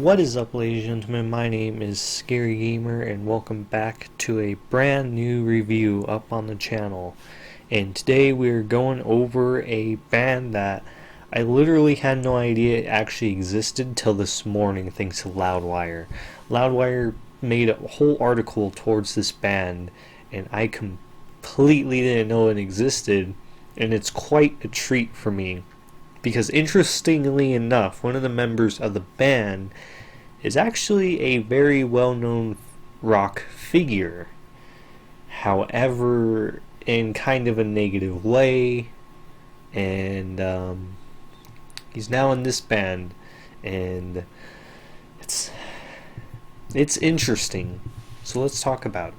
What is up, ladies and gentlemen? My name is Scary Gamer, and welcome back to a brand new review up on the channel. And today we're going over a band that I literally had no idea it actually existed till this morning thanks to Loudwire. Loudwire made a whole article towards this band, and I completely didn't know it existed, and it's quite a treat for me. Because interestingly enough, one of the members of the band is actually a very well known rock figure. However, in kind of a negative way, and he's now in this band, and it's it's interesting. So let's talk about it.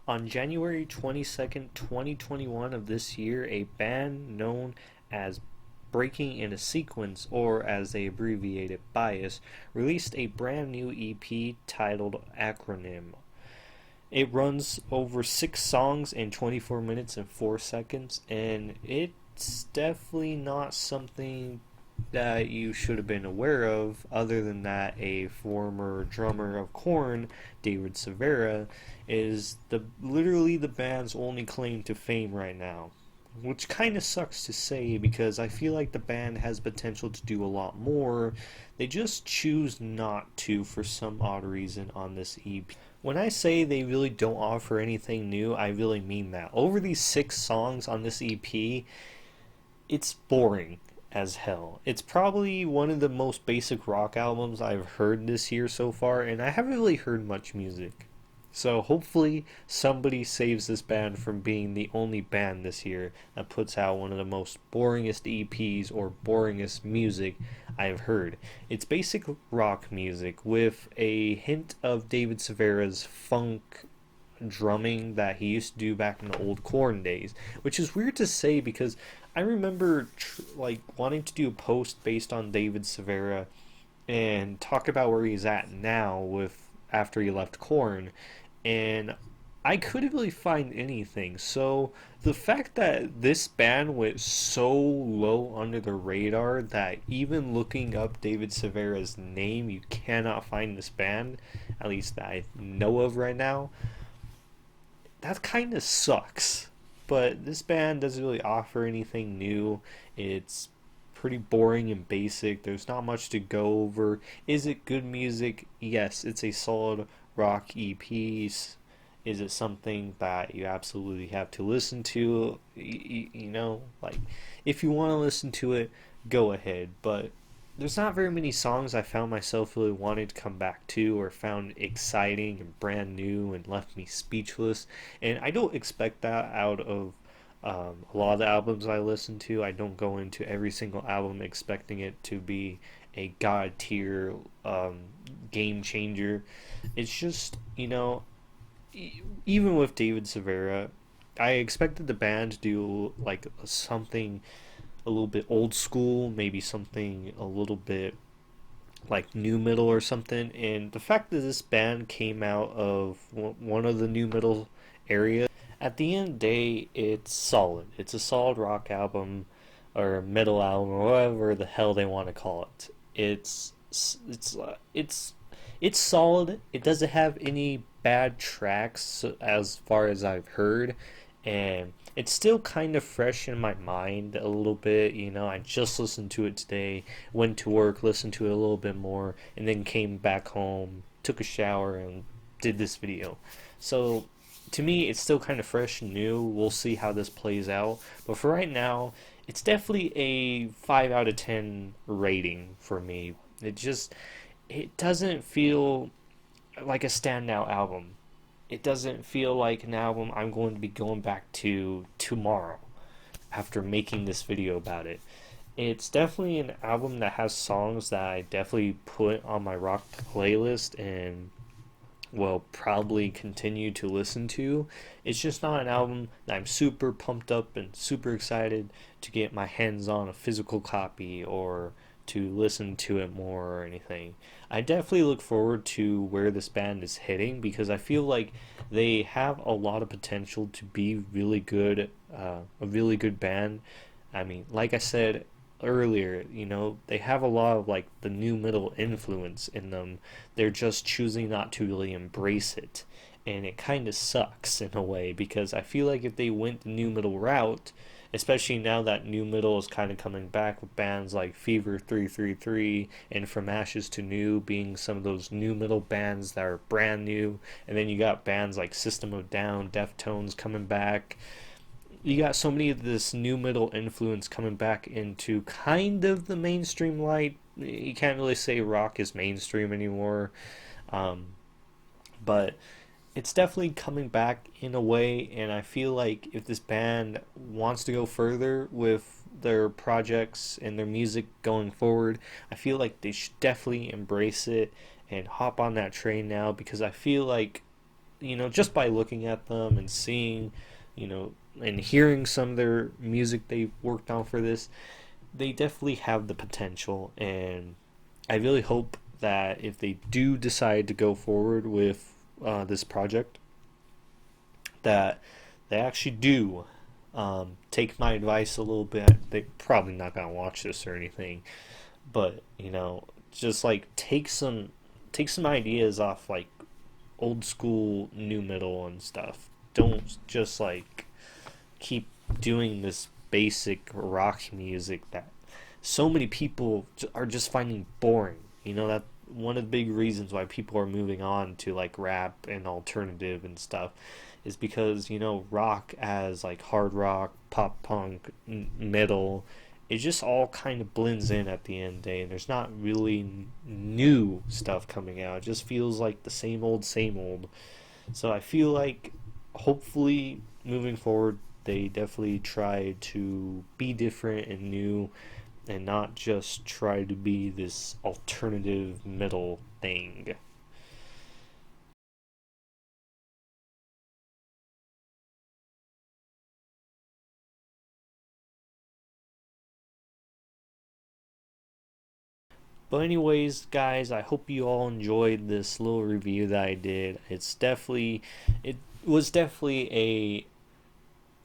On January 22nd, 2021 of this year, a band known as Breaking in a Sequence, or as they abbreviate it, Bias, released a brand new EP titled Acronym. It runs over 6 songs in 24 minutes and 4 seconds, and it's definitely not something that you should have been aware of, other than that a former drummer of Korn, David Severa, is literally the band's only claim to fame right now. Which kind of sucks to say because I feel like the band has potential to do a lot more. They just choose not to for some odd reason on this EP. When I say they really don't offer anything new, I really mean that. Over these 6 songs on this EP, it's boring as hell. It's probably one of the most basic rock albums I've heard this year so far, and I haven't really heard much music. So hopefully somebody saves this band from being the only band this year that puts out one of the most boringest EPs or boringest music I've heard. It's basic rock music with a hint of David Severa's funk drumming that he used to do back in the old Korn days, which is weird to say because I remember wanting to do a post based on David Severa and talk about where he's at now with after he left Korn, and I couldn't really find anything. So the fact that this band went so low under the radar that even looking up David Severa's name, you cannot find this band, at least that I know of right now, that kind of sucks. But this band doesn't really offer anything new. It's pretty boring and basic. There's not much to go over. Is it good music? Yes, it's a solid rock EP. Is it something that you absolutely have to listen to? If you want to listen to it, go ahead. But there's not very many songs I found myself really wanting to come back to or found exciting and brand new and left me speechless. And I don't expect that out of a lot of the albums I listen to. I don't go into every single album expecting it to be a god tier game changer. It's just, even with David Severa, I expected the band to do like something a little bit old school, maybe something a little bit like new metal or something. And the fact that this band came out of one of the new metal areas, at the end of the day, it's solid. It's a solid rock album or metal album or whatever the hell they want to call it. It's solid. It doesn't have any bad tracks as far as I've heard, and it's still kind of fresh in my mind a little bit. I just listened to it today, went to work, listened to it a little bit more, and then came back home, took a shower, and did this video. So to me, it's still kind of fresh and new. We'll see how this plays out. But for right now, it's definitely a 5 out of 10 rating for me. It doesn't feel like a standout album. It doesn't feel like an album I'm going to be going back to tomorrow after making this video about it. It's definitely an album that has songs that I definitely put on my rock playlist and will probably continue to listen to. It's just not an album that I'm super pumped up and super excited to get my hands on a physical copy or to listen to it more or anything. I definitely look forward to where this band is heading because I feel like they have a lot of potential to be really good, a really good band. I mean, like I said, earlier, you know, they have a lot of like the new metal influence in them. They're just choosing not to really embrace it. And it kind of sucks in a way because I feel like if they went the new metal route, especially now that new metal is kind of coming back with bands like Fever 333 and From Ashes to New being some of those new metal bands that are brand new, and then you got bands like System of a Down, Deftones coming back. You got so many of this new metal influence coming back into kind of the mainstream light. You can't really say rock is mainstream anymore, um, but it's definitely coming back in a way. And I feel like if this band wants to go further with their projects and their music going forward, I feel like they should definitely embrace it and hop on that train now, because I feel like, you know, just by looking at them and seeing, you know, and hearing some of their music they worked on for this, they definitely have the potential. And I really hope that if they do decide to go forward with this project, that they actually do take my advice a little bit. They're probably not gonna watch this or anything, but you know, just like take some ideas off like old school new metal and stuff. Don't just like keep doing this basic rock music that so many people are just finding boring. You know, that one of the big reasons why people are moving on to like rap and alternative and stuff is because, you know, rock as like hard rock, pop punk, metal, it just all kind of blends in at the end of the day, and there's not really new stuff coming out. It just feels like the same old. So I feel like hopefully moving forward, they definitely try to be different and new and not just try to be this alternative metal thing. But anyways, guys, I hope you all enjoyed this little review that I did. It was definitely a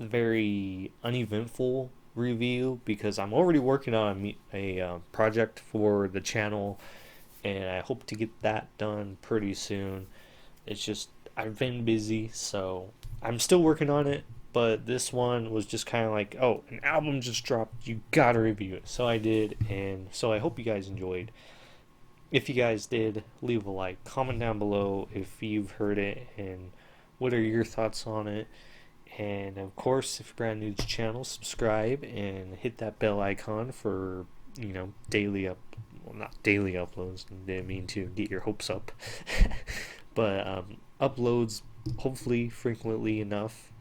very uneventful review because I'm already working on a project for the channel, and I hope to get that done pretty soon. It's just I've been busy, so I'm still working on it. But this one was just kind of like, oh, an album just dropped, you gotta review it. So I did, and so I hope you guys enjoyed. If you guys did, leave a like, comment down below if you've heard it and what are your thoughts on it. And of course, if you're brand new to the channel, subscribe and hit that bell icon for, you know, well, not daily uploads. Didn't mean to get your hopes up, but uploads hopefully frequently enough.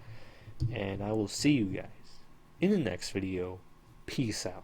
And I will see you guys in the next video. Peace out.